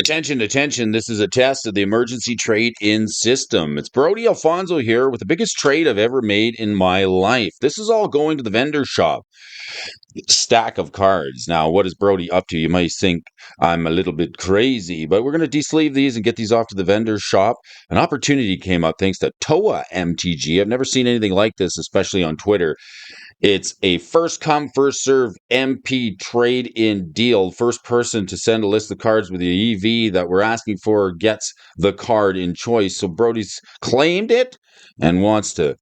Attention, attention. This is a test of the emergency trade-in system. It's Brody Alfonso here with the biggest trade I've ever made in my life. This is all going to the vendor shop. Stack of cards. Now, what is Brody up to? You might think I'm a little bit crazy, but we're going to de-sleeve these and get these off to the vendor shop. An opportunity came up thanks to TOA MTG. I've never seen anything like this, especially on Twitter. It's a first come, first serve MP trade in deal. First person to send a list of cards with the EV that we're asking for gets the card in choice. So Brody's claimed it and wants to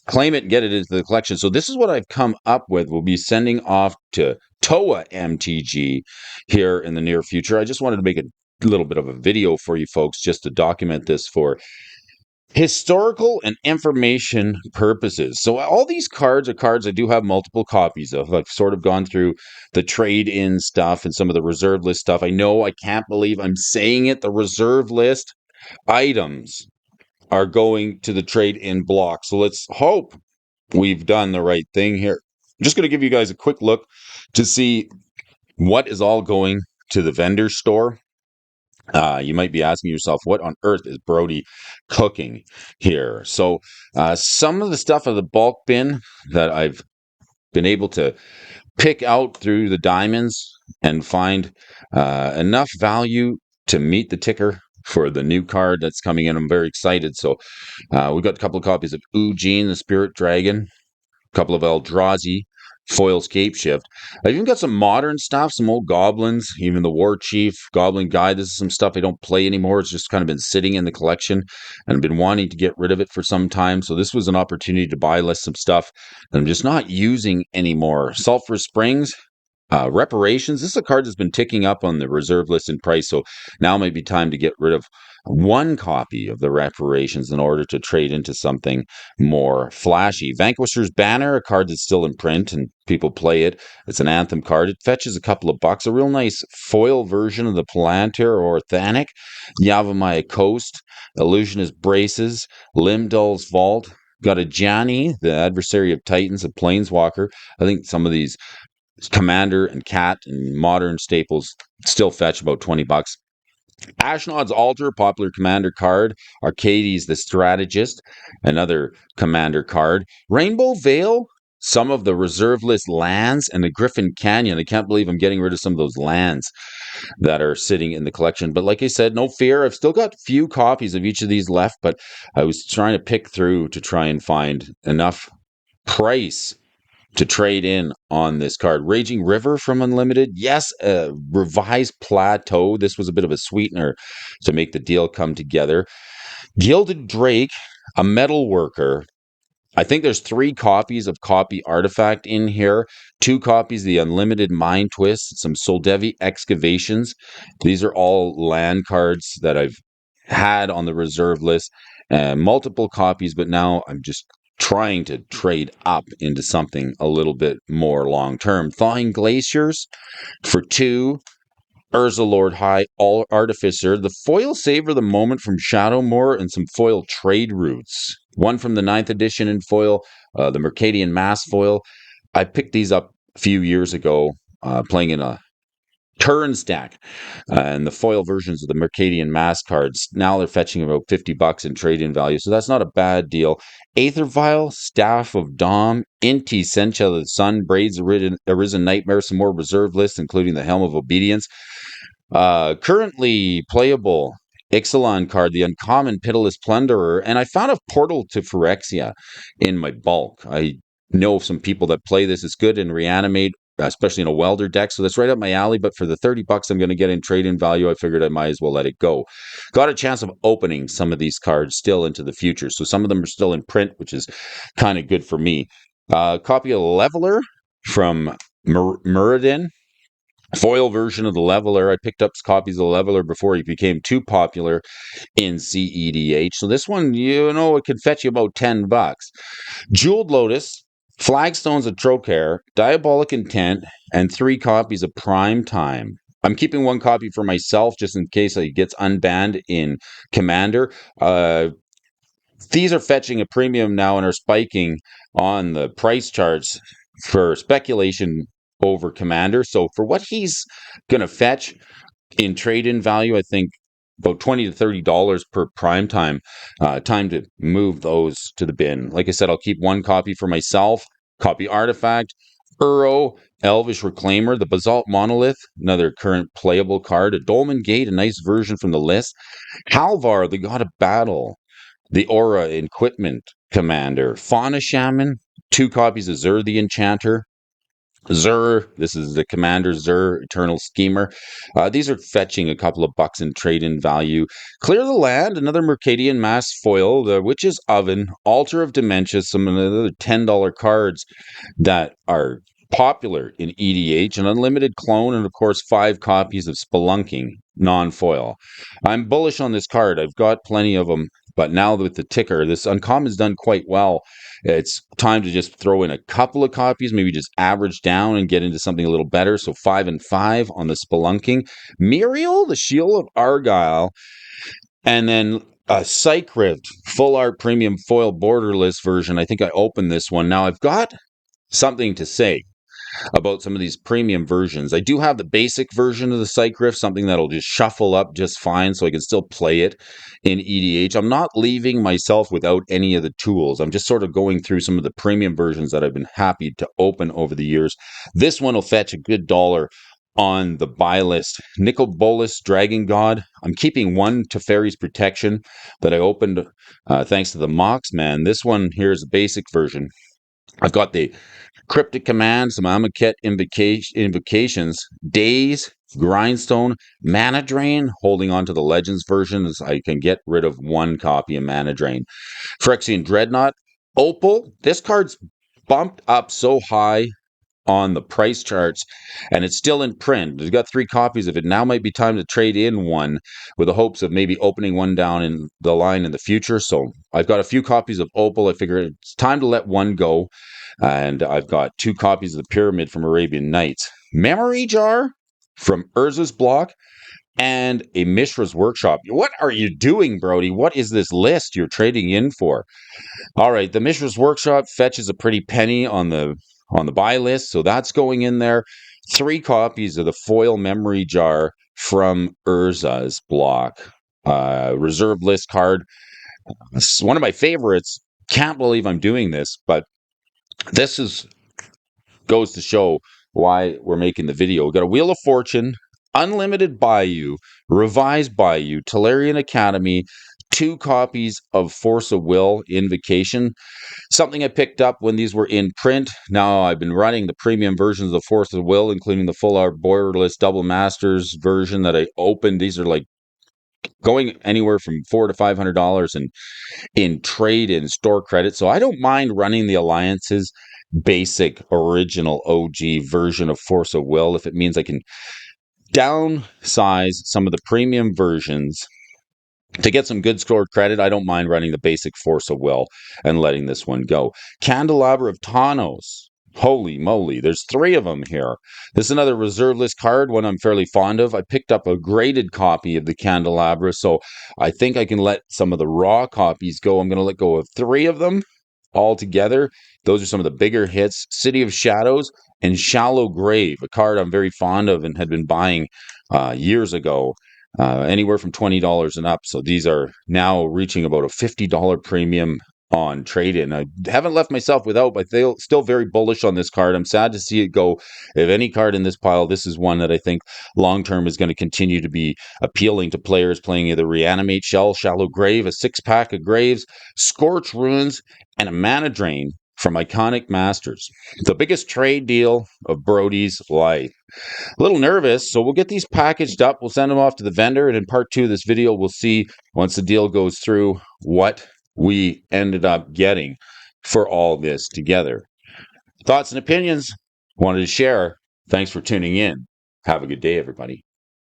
claim it and get it into the collection. So this is what I've come up with. We'll be sending off to TOA MTG here in the near future. I just wanted to make a little bit of a video for you folks just to document this for historical and information purposes. So all these cards are cards I do have multiple copies of. I've sort of gone through the trade-in stuff and some of the reserve list stuff. I know, I can't believe I'm saying it. The reserve list items are going to the trade-in block. So let's hope we've done the right thing here. I'm just going to give you guys a quick look to see what is all going to the vendor store. You might be asking yourself, what on earth is Brody cooking here? So some of the stuff of the bulk bin that I've been able to pick out through the diamonds and find enough value to meet the ticker for the new card that's coming in. I'm very excited. So we've got a couple of copies of Ujin, the Spirit Dragon, a couple of Eldrazi, foil scape shift. I've even got some modern stuff, some old goblins, even the War Chief, Goblin Guide. This is some stuff I don't play anymore. It's just kind of been sitting in the collection and I've been wanting to get rid of it for some time. So this was an opportunity to buy list some stuff that I'm just not using anymore. Sulphur Springs, reparations. This is a card that's been ticking up on the reserve list in price. So now might be time to get rid of one copy of the reparations in order to trade into something more flashy. Vanquisher's Banner, a card that's still in print and people play it. It's an Anthem card. It fetches a couple of bucks. A real nice foil version of the Palantir or Thanic. Yavimaya Coast, Illusionist Braces, Limdol's Vault. Got a Jani, the Adversary of Titans, a Planeswalker. I think some of these Commander and Cat and modern staples still fetch about 20 bucks. Ashnod's Altar, popular commander card. Arcades, the Strategist, another commander card. Rainbow Veil, some of the reserve list lands, and the Griffin Canyon. I can't believe I'm getting rid of some of those lands that are sitting in the collection. But like I said, no fear. I've still got few copies of each of these left, but I was trying to pick through to try and find enough price to trade in on this card. Raging River from Unlimited. Yes, a revised Plateau. This was a bit of a sweetener to make the deal come together. Gilded Drake, a metal worker. I think there's 3 copies of Copy Artifact in here. 2 copies of the Unlimited Mind Twist. Some Soldevi Excavations. These are all land cards that I've had on the reserve list. Multiple copies, but now I'm just trying to trade up into something a little bit more long-term. Thawing Glaciers for 2. Urza Lord High, All Artificer, the foil Savor the Moment from Shadowmoor, and some foil Trade Routes. One from the 9th edition in foil, the Mercadian Mass foil. I picked these up a few years ago, playing in a turn stack, and the foil versions of the Mercadian Mass cards. Now they're fetching about 50 bucks in trade-in value, so that's not a bad deal. Aether Vial, Staff of Dom, Inti Sencha of the Sun, Braids Arisen Nightmare, some more reserve lists, including the Helm of Obedience. Currently playable Ixalan card, the Uncommon Pitiless Plunderer, and I found a Portal to Phyrexia in my bulk. I know some people that play this. It's good in Reanimate, especially in a welder deck, so that's right up my alley. But for the 30 bucks I'm going to get in trade-in value, I figured I might as well let it go. Got a chance of opening some of these cards still into the future, so some of them are still in print, which is kind of good for me. Copy of Leveler from Muradin. Foil version of the Leveler. I picked up copies of the Leveler before he became too popular in CEDH. So this one, it could fetch you about 10 bucks. Jeweled Lotus, Flagstones of Trocaire, Diabolic Intent, and 3 copies of Prime Time. I'm keeping 1 copy for myself just in case it gets unbanned in Commander. These are fetching a premium now and are spiking on the price charts for speculation over Commander. So for what he's going to fetch, in trade-in value. I think about $20 to $30 per prime time. Time to move those to the bin. Like I said, I'll keep one copy for myself. Copy Artifact, Uro, Elvish Reclaimer, the Basalt Monolith, another current playable card, a Dolmen Gate, a nice version from the list, Halvar, the God of Battle, the Aura Equipment Commander, Fauna Shaman, 2 copies of Zur the Enchanter, Zur, this is the Commander Zur, Eternal Schemer. These are fetching a couple of bucks in trade-in value. Clear the Land, another Mercadian Mass foil, the Witch's Oven, Altar of Dementia, some another $10 cards that are popular in EDH, an unlimited clone, and of course 5 copies of Spelunking non-foil. I'm bullish on this card. I've got plenty of them, but now with the ticker, this uncommon's done quite well. It's time to just throw in a couple of copies, maybe just average down and get into something a little better. So 5 and 5 on the Spelunking. Muriel, the Shield of Argyle, and then a Cycript full art premium foil borderless version. I think I opened this one. Now I've got something to say about some of these premium versions. I do have the basic version of the Cycrift, something that'll just shuffle up just fine so I can still play it in EDH. I'm not leaving myself without any of the tools. I'm just sort of going through some of the premium versions that I've been happy to open over the years. This one will fetch a good $1 on the buy list. Nicol Bolas, Dragon God. I'm keeping one Teferi's Protection that I opened thanks to the Mox Man. This one here is the basic version. I've got the Cryptic Command, some Amoket invocations, Daze, Grindstone, Mana Drain, holding on to the Legends version as I can get rid of one copy of Mana Drain. Phyrexian Dreadnought, Opal, this card's bumped up so high on the price charts, and it's still in print. I've got 3 copies of it. Now might be time to trade in one with the hopes of maybe opening one down in the line in the future. So I've got a few copies of Opal. I figure it's time to let one go. And I've got 2 copies of the Pyramid from Arabian Nights, Memory Jar from Urza's Block, and a Mishra's Workshop. What are you doing, Brody? What is this list you're trading in for? All right, the Mishra's Workshop fetches a pretty penny on the buy list, so that's going in there. 3 copies of the foil Memory Jar from Urza's Block. Reserve list card. It's one of my favorites. Can't believe I'm doing this, but this goes to show why we're making the video. We got a Wheel of Fortune, Unlimited Bayou, Revised Bayou, Tolarian Academy, 2 copies of Force of Will Invocation. Something I picked up when these were in print. Now I've been running the premium versions of Force of Will, including the full art borderless double masters version that I opened. These are like going anywhere from $400 to $500 in trade in store credit. So I don't mind running the Alliance's basic original OG version of Force of Will if it means I can downsize some of the premium versions to get some good scored credit. I don't mind running the basic Force of Will and letting this one go. Candelabra of Tawnos. Holy moly, there's 3 of them here. This is another reserve list card, one I'm fairly fond of. I picked up a graded copy of the Candelabra, so I think I can let some of the raw copies go. I'm going to let go of 3 of them altogether. Those are some of the bigger hits. City of Shadows and Shallow Grave, a card I'm very fond of and had been buying years ago. Anywhere from $20 and up. So these are now reaching about a $50 premium on trade-in. I haven't left myself without, but they're still very bullish on this card. I'm sad to see it go. If any card in this pile, this is one that I think long-term is going to continue to be appealing to players playing either Reanimate Shell, Shallow Grave, a 6-pack of Graves, Scorch Ruins, and a Mana Drain from Iconic Masters. The biggest trade deal of Brody's life. A little nervous, so we'll get these packaged up. We'll send them off to the vendor, and in part 2 of this video, we'll see, once the deal goes through, what we ended up getting for all this together. Thoughts and opinions, wanted to share. Thanks for tuning in. Have a good day, everybody.